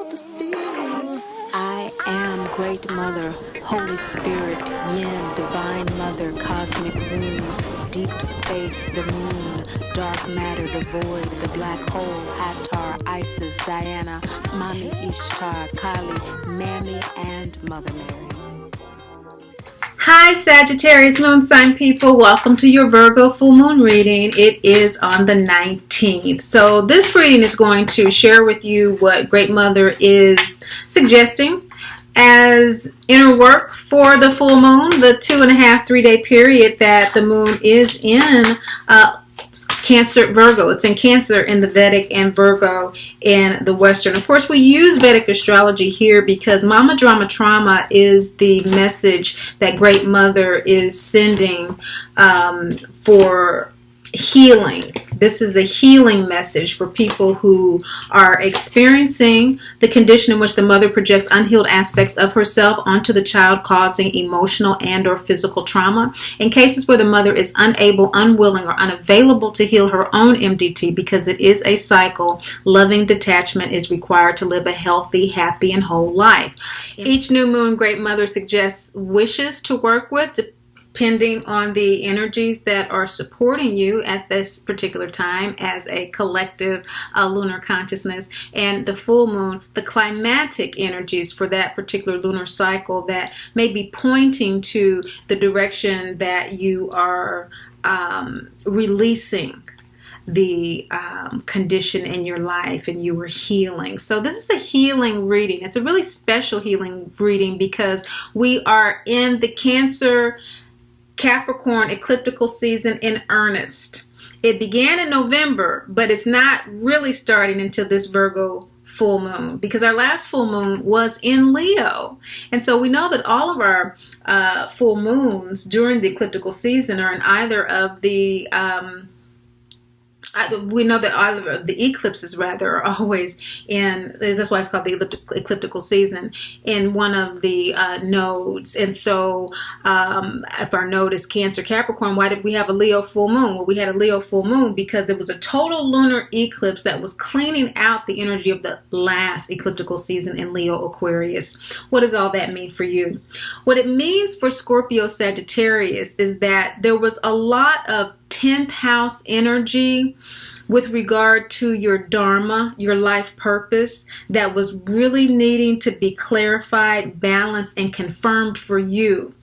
I am Great Mother, Holy Spirit, Yin, Divine Mother, Cosmic Womb, Deep Space, the Moon, Dark Matter, the Void, the Black Hole, Hathor, Isis, Diana, Mami Ishtar, Kali, Mammy, and Mother Mary. Hi Sagittarius moon sign people, welcome to your Virgo full moon reading. It is on the 19th. So this reading is going to share with you what Great Mother is suggesting as inner work for the full moon, the 2.5-3 day period that the moon is in Cancer Virgo. It's in Cancer in the Vedic and Virgo in the Western. Of course, we use Vedic astrology here because Mama Drama Trauma is the message that Great Mother is sending for healing. This is a healing message for people who are experiencing the condition in which the mother projects unhealed aspects of herself onto the child, causing emotional and or physical trauma. In cases where the mother is unable, unwilling, or unavailable to heal her own MDT because it is a cycle, loving detachment is required to live a healthy, happy, and whole life. Each new moon, Great Mother suggests wishes to work with, depending on the energies that are supporting you at this particular time as a collective lunar consciousness, and the full moon, the climatic energies for that particular lunar cycle that may be pointing to the direction that you are releasing the condition in your life and you are healing. So this is a healing reading. It's a really special healing reading because we are in the Cancer Capricorn ecliptical season in earnest. It began in November, but it's not really starting until this Virgo full moon, because our last full moon was in Leo. And so we know that all of our full moons during the ecliptical season are in either of the we know that all of the eclipses rather are always in, that's why it's called the ecliptical season, in one of the nodes. And so if our node is Cancer Capricorn, why did we have a Leo full moon? Well, we had a Leo full moon because it was a total lunar eclipse that was cleaning out the energy of the last ecliptical season in Leo Aquarius. What does all that mean for you? What it means for Scorpio Sagittarius is that there was a lot of 10th house energy with regard to your dharma, your life purpose, that was really needing to be clarified, balanced, and confirmed for you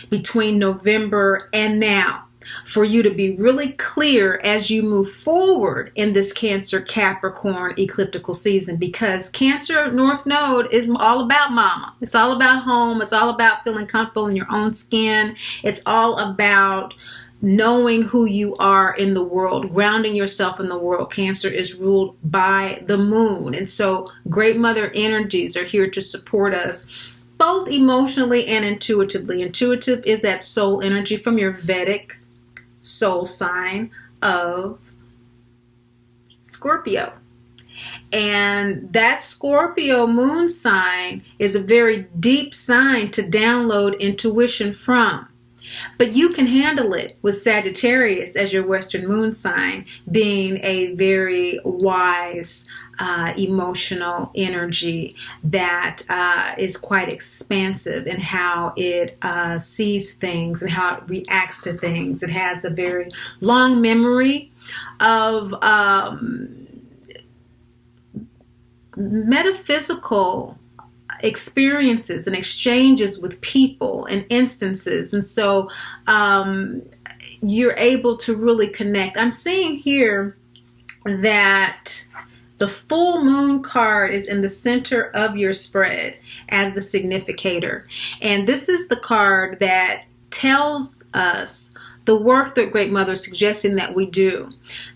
between November and now, for you to be really clear as you move forward in this Cancer Capricorn ecliptical season, because Cancer North Node is all about mama. It's all about home. It's all about feeling comfortable in your own skin. It's all about knowing who you are in the world, grounding yourself in the world. Cancer is ruled by the moon. And so Great Mother energies are here to support us both emotionally and intuitively. Intuitive is that soul energy from your Vedic soul sign of Scorpio. And that Scorpio moon sign is a very deep sign to download intuition from. But you can handle it with Sagittarius as your Western moon sign, being a very wise, emotional energy that is quite expansive in how it sees things and how it reacts to things. It has a very long memory of metaphysical experiences and exchanges with people and instances, and so you're able to really connect. I'm seeing here that the full moon card is in the center of your spread as the significator, and this is the card that tells us the work that Great Mother is suggesting that we do.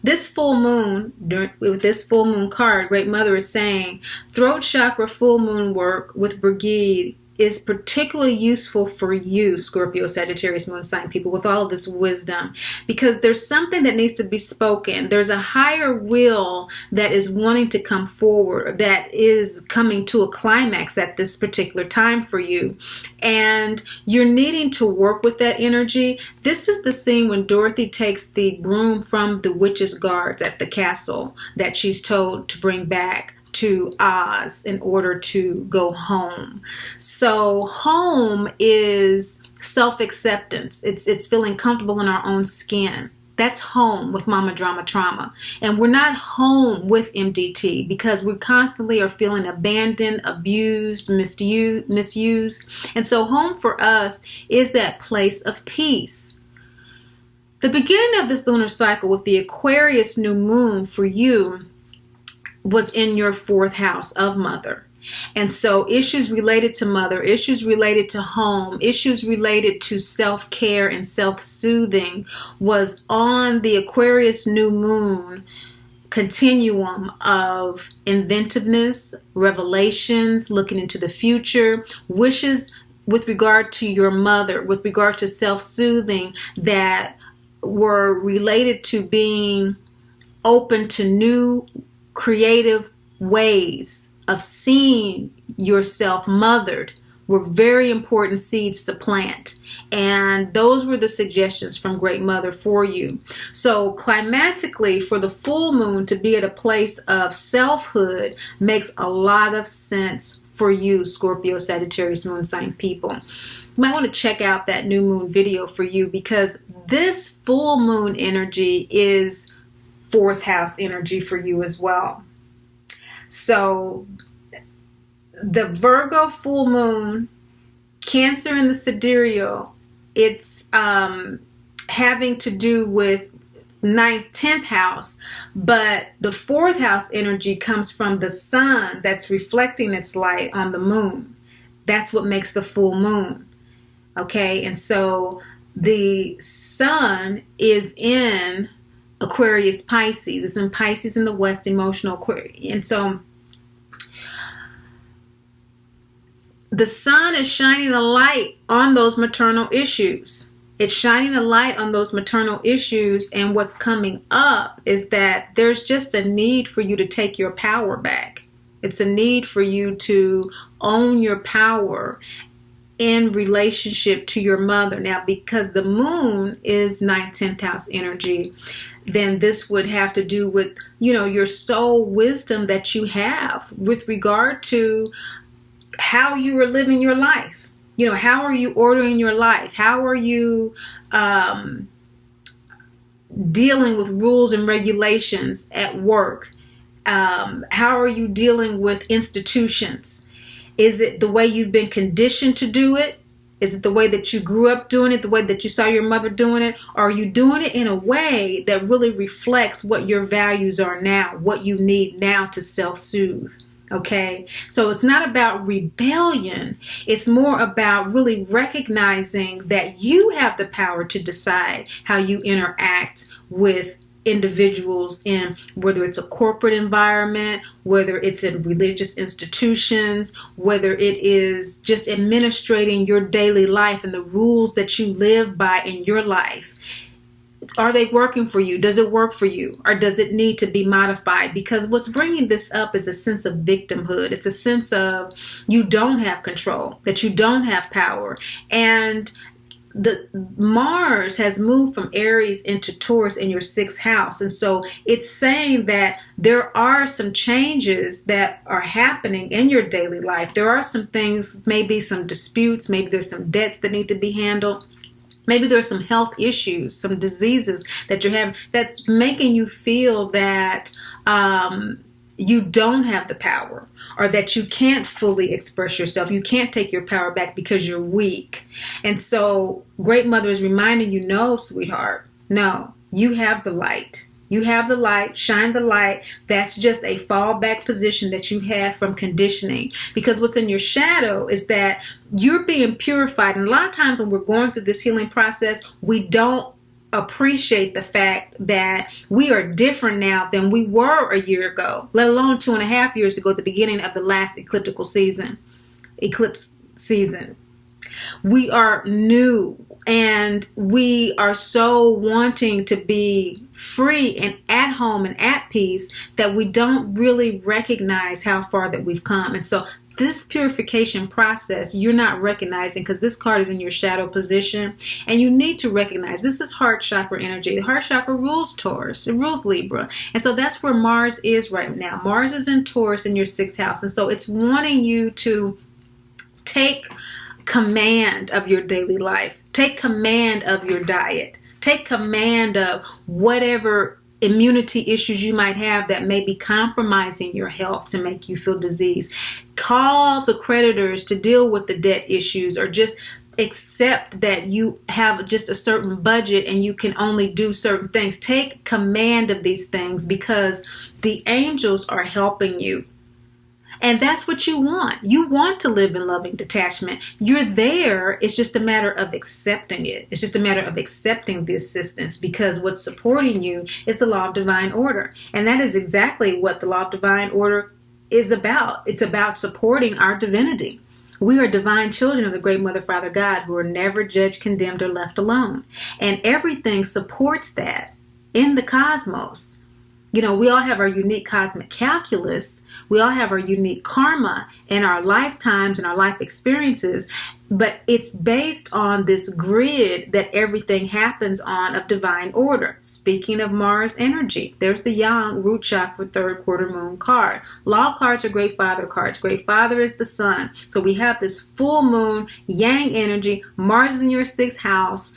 This full moon, with this full moon card, Great Mother is saying throat chakra full moon work with Brigade is particularly useful for you, Scorpio, Sagittarius, moon sign people, with all of this wisdom, because there's something that needs to be spoken. There's a higher will that is wanting to come forward, that is coming to a climax at this particular time for you. And you're needing to work with that energy. This is the scene when Dorothy takes the broom from the witch's guards at the castle that she's told to bring back to Oz in order to go home. So home is self-acceptance. It's feeling comfortable in our own skin. That's home with Mama Drama Trauma. And we're not home with MDT because we constantly are feeling abandoned, abused, misused. And so home for us is that place of peace. The beginning of this lunar cycle with the Aquarius new moon for you was in your 4th house of Mother. And so issues related to mother, issues related to home, issues related to self-care and self-soothing was on the Aquarius new moon continuum of inventiveness, revelations, looking into the future, wishes with regard to your mother, with regard to self-soothing that were related to being open to new creative ways of seeing yourself mothered were very important seeds to plant. And those were the suggestions from Great Mother for you. So climatically, for the full moon to be at a place of selfhood makes a lot of sense for you, Scorpio, Sagittarius, moon sign people. You might want to check out that new moon video for you because this full moon energy is 4th house energy for you as well. So the Virgo full moon, Cancer in the sidereal, it's having to do with 9th, 10th house, but the 4th house energy comes from the sun that's reflecting its light on the moon. That's what makes the full moon. Okay, and so the sun is in Aquarius Pisces. It's in Pisces in the west, emotional Aquarius. And so the sun is shining a light on those maternal issues. It's shining a light on those maternal issues. And what's coming up is that there's just a need for you to take your power back. It's a need for you to own your power in relationship to your mother. Now, because the moon is 9th, 10th house energy, then this would have to do with, your soul wisdom that you have with regard to how you are living your life. How are you ordering your life? How are you dealing with rules and regulations at work? How are you dealing with institutions? Is it the way you've been conditioned to do it? Is it the way that you grew up doing it, the way that you saw your mother doing it? Or are you doing it in a way that really reflects what your values are now, what you need now to self-soothe? Okay, so it's not about rebellion. It's more about really recognizing that you have the power to decide how you interact with individuals in whether it's a corporate environment, whether it's in religious institutions, whether it is just administrating your daily life and the rules that you live by in your life. Are they working for you? Does it work for you? Or does it need to be modified? Because what's bringing this up is a sense of victimhood. It's a sense of you don't have control, that you don't have power. And the Mars has moved from Aries into Taurus in your 6th house. And so it's saying that there are some changes that are happening in your daily life. There are some things, maybe some disputes, maybe there's some debts that need to be handled. Maybe there's some health issues, some diseases that you're having that's making you feel that you don't have the power or that you can't fully express yourself. You can't take your power back because you're weak. And so Great Mother is reminding you, no, sweetheart, no, you have the light. You have the light, shine the light. That's just a fallback position that you had from conditioning. Because what's in your shadow is that you're being purified. And a lot of times when we're going through this healing process, we don't appreciate the fact that we are different now than we were a year ago, let alone 2.5 years ago at the beginning of the last eclipse season. We are new. And we are so wanting to be free and at home and at peace that we don't really recognize how far that we've come. And so this purification process, you're not recognizing because this card is in your shadow position, and you need to recognize this is heart chakra energy. The heart chakra rules Taurus, it rules Libra, and so that's where Mars is right now. Mars is in Taurus in your 6th house, and so it's wanting you to take command of your daily life, take command of your diet, take command of whatever immunity issues you might have that may be compromising your health to make you feel diseased. Call the creditors to deal with the debt issues, or just accept that you have just a certain budget and you can only do certain things. Take command of these things because the angels are helping you. And that's what you want. You want to live in loving detachment. You're there. It's just a matter of accepting it. It's just a matter of accepting the assistance, because what's supporting you is the law of divine order. And that is exactly what the law of divine order is about. It's about supporting our divinity. We are divine children of the great Mother, Father, God, who are never judged, condemned, or left alone. And everything supports that in the cosmos. You know, we all have our unique cosmic calculus. We all have our unique karma in our lifetimes and our life experiences, but it's based on this grid that everything happens on of divine order. Speaking of Mars energy, there's the Yang root chakra 3rd quarter moon card. Law cards are Great Father cards. Great Father is the sun. So we have this full moon, Yang energy. Mars is in your 6th house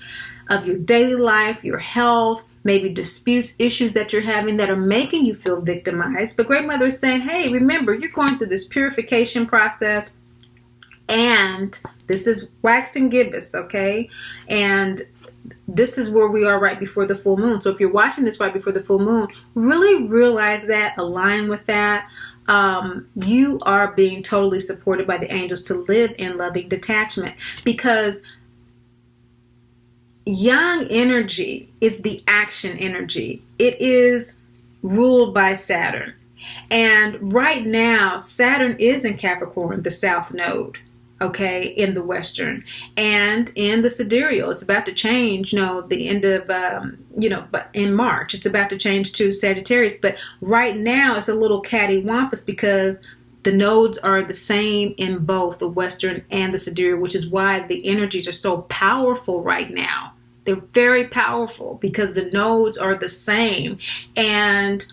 of your daily life, your health, maybe disputes, issues that you're having that are making you feel victimized. But Great Mother is saying, hey, remember, you're going through this purification process, and this is wax and gibbous, okay? And this is where we are right before the full moon. So if you're watching this right before the full moon, really realize that, align with that. You are being totally supported by the angels to live in loving detachment, because Yang energy is the action energy. It is ruled by Saturn. And right now, Saturn is in Capricorn, the south node, okay, in the western, and in the sidereal. It's about to change, the end of, but in March, it's about to change to Sagittarius. But right now, it's a little cattywampus because the nodes are the same in both the western and the sidereal, which is why the energies are so powerful right now. They're very powerful because the nodes are the same. And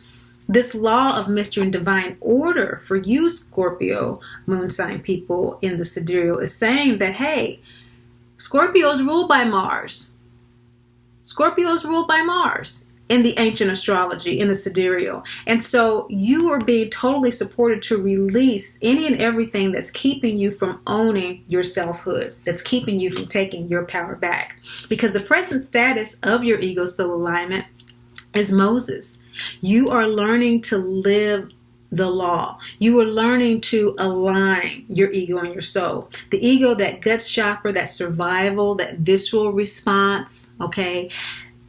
this law of mystery and divine order for you, Scorpio moon sign people in the sidereal, is saying that, hey, Scorpio is ruled by Mars. Scorpio is ruled by Mars in the ancient astrology, in the sidereal. And so you are being totally supported to release any and everything that's keeping you from owning your selfhood, that's keeping you from taking your power back. Because the present status of your ego soul alignment is Moses. You are learning to live the law. You are learning to align your ego and your soul. The ego, that guts chakra, that survival, that visceral response, okay?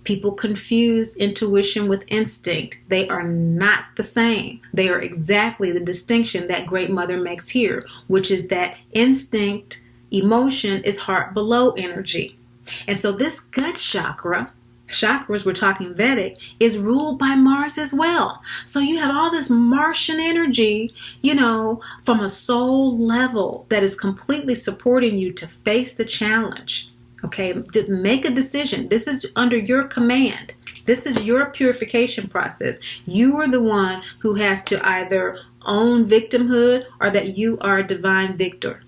People confuse intuition with instinct. They are not the same. They are exactly the distinction that Great Mother makes here, which is that instinct, emotion is heart below energy. And so this gut chakra, chakras, we're talking Vedic, is ruled by Mars as well. So you have all this Martian energy, from a soul level that is completely supporting you to face the challenge. Okay, to make a decision. This is under your command. This is your purification process. You are the one who has to either own victimhood or that you are a divine victor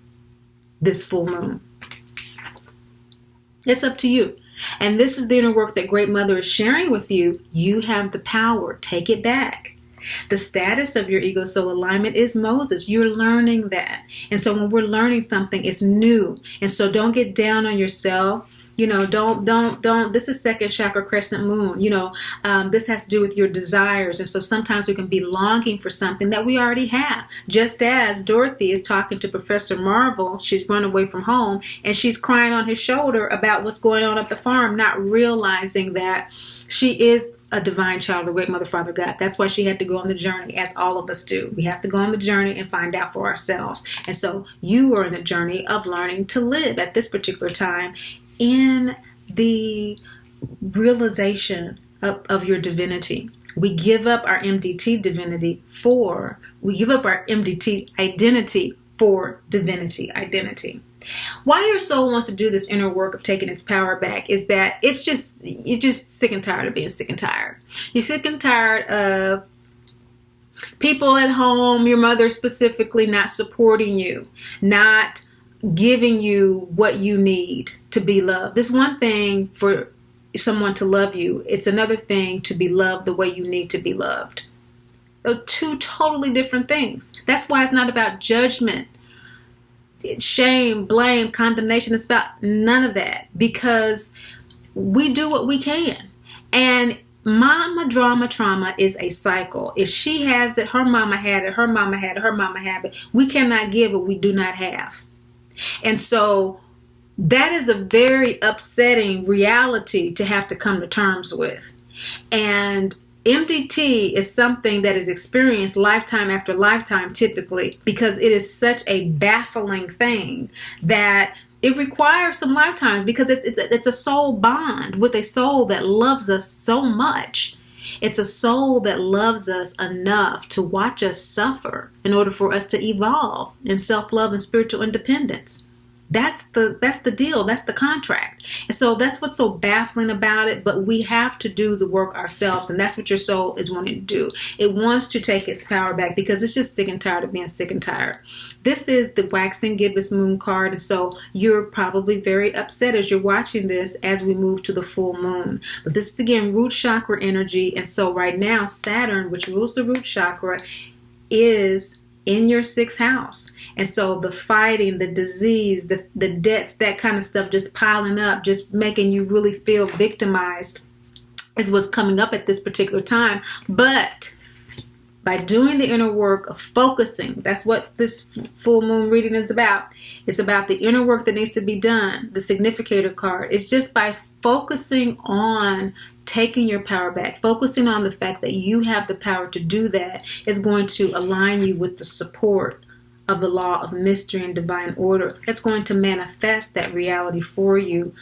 this full moon. It's up to you. And this is the inner work that Great Mother is sharing with you. You have the power. Take it back. The status of your ego soul alignment is Moses. You're learning that. And so when we're learning something, it's new. And so don't get down on yourself. Don't. This is second chakra crescent moon. This has to do with your desires. And so sometimes we can be longing for something that we already have. Just as Dorothy is talking to Professor Marvel, she's run away from home and she's crying on his shoulder about what's going on at the farm, not realizing that she is a divine child of Great Mother, Father, God. That's why she had to go on the journey, as all of us do. We have to go on the journey and find out for ourselves. And so you are in the journey of learning to live at this particular time in the realization of your divinity. We give up our MDT identity for divinity identity. Why your soul wants to do this inner work of taking its power back is that you're just sick and tired of being sick and tired. You're sick and tired of people at home, your mother specifically, not supporting you, not giving you what you need to be loved. It's one thing for someone to love you. It's another thing to be loved the way you need to be loved. They're two totally different things. That's why it's not about judgment, shame, blame, condemnation. It's about none of that, because we do what we can. And mama drama trauma is a cycle. If she has it, her mama had it, her mama had it, her mama had it. We cannot give what we do not have. And so that is a very upsetting reality to have to come to terms with. And MDT is something that is experienced lifetime after lifetime, typically, because it is such a baffling thing that it requires some lifetimes, because it's a soul bond with a soul that loves us so much. It's a soul that loves us enough to watch us suffer in order for us to evolve in self-love and spiritual independence. That's the deal. That's the contract. And so that's what's so baffling about it. But we have to do the work ourselves. And that's what your soul is wanting to do. It wants to take its power back because it's just sick and tired of being sick and tired. This is the waxing gibbous moon card. And so you're probably very upset as you're watching this as we move to the full moon. But this is, again, root chakra energy. And so right now, Saturn, which rules the root chakra, is in your 6th house. And so the fighting, the disease, the debts, that kind of stuff just piling up, just making you really feel victimized is what's coming up at this particular time. But by doing the inner work of focusing, that's what this full moon reading is about. It's about the inner work that needs to be done, the significator card. It's just by focusing on taking your power back, focusing on the fact that you have the power to do that, is going to align you with the support of the law of mystery and divine order. It's going to manifest that reality for you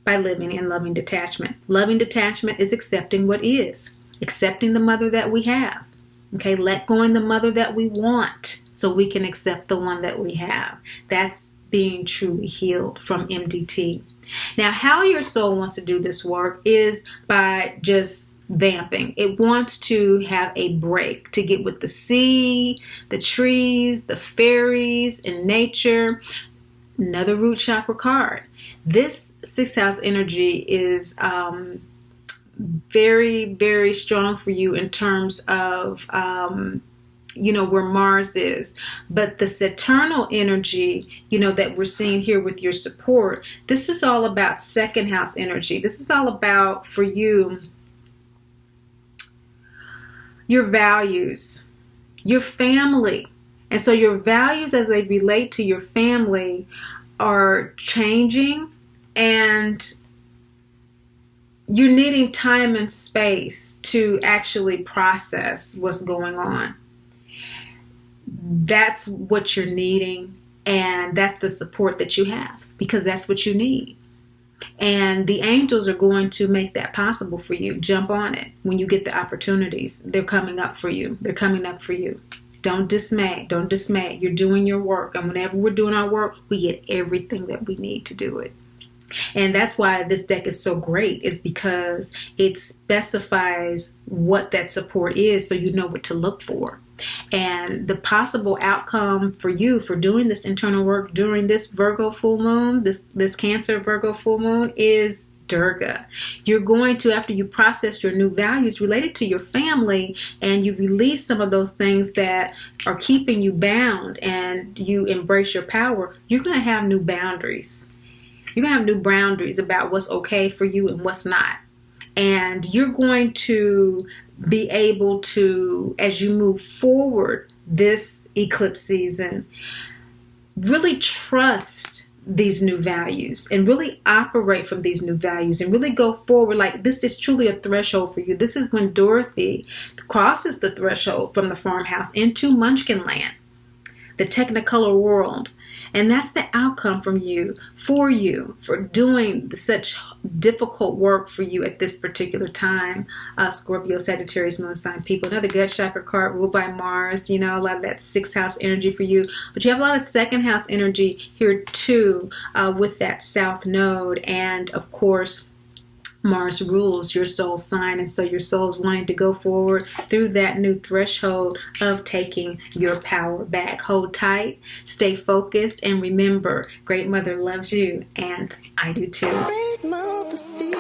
by living in loving detachment. Loving detachment is accepting what is, accepting the mother that we have. Okay, let go of the mother that we want so we can accept the one that we have. That's being truly healed from MDT. Now, how your soul wants to do this work is by just vamping. It wants to have a break, to get with the sea, the trees, the fairies, and nature. Another root chakra card. This 6th house energy is very, very strong for you in terms of where Mars is. But the Saturnal energy, that we're seeing here with your support, this is all about 2nd house energy. This is all about, for you, your values, your family. And so your values as they relate to your family are changing, and you're needing time and space to actually process what's going on. That's what you're needing, and that's the support that you have, because that's what you need. And the angels are going to make that possible for you. Jump on it when you get the opportunities. They're coming up for you. They're coming up for you. Don't dismay. Don't dismay. You're doing your work. And whenever we're doing our work, we get everything that we need to do it. And that's why this deck is so great. It's because it specifies what that support is, so you know what to look for. And the possible outcome for you for doing this internal work during this Virgo full moon, this Cancer Virgo full moon, is Durga. You're going to, after you process your new values related to your family and you release some of those things that are keeping you bound and you embrace your power, you're going to have new boundaries. You're going to have new boundaries about what's okay for you and what's not. And you're going to be able to, as you move forward this eclipse season, really trust these new values and really operate from these new values and really go forward. Like, this is truly a threshold for you. This is when Dorothy crosses the threshold from the farmhouse into Munchkin Land. the technicolor world. And that's the outcome from you, for doing such difficult work for you at this particular time. Scorpio, Sagittarius, moon sign people. Another gut chakra card ruled by Mars. You know, a lot of that 6th house energy for you. But you have a lot of 2nd house energy here too, with that south node. And of course, Mars rules your soul sign, and so your soul is wanting to go forward through that new threshold of taking your power back. Hold tight, stay focused, and remember, Great Mother loves you, and I do too. Great Mother speaks.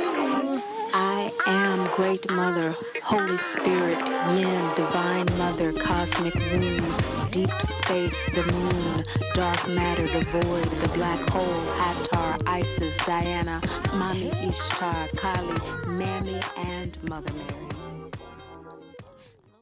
I am Great Mother, Holy Spirit, Yin, Divine Mother, Cosmic Womb, Deep Space, the Moon, Dark Matter, the Void, the Black Hole, Hathor, Isis, Diana, Mami Ishtar, Kali, Mammy, and Mother Mary.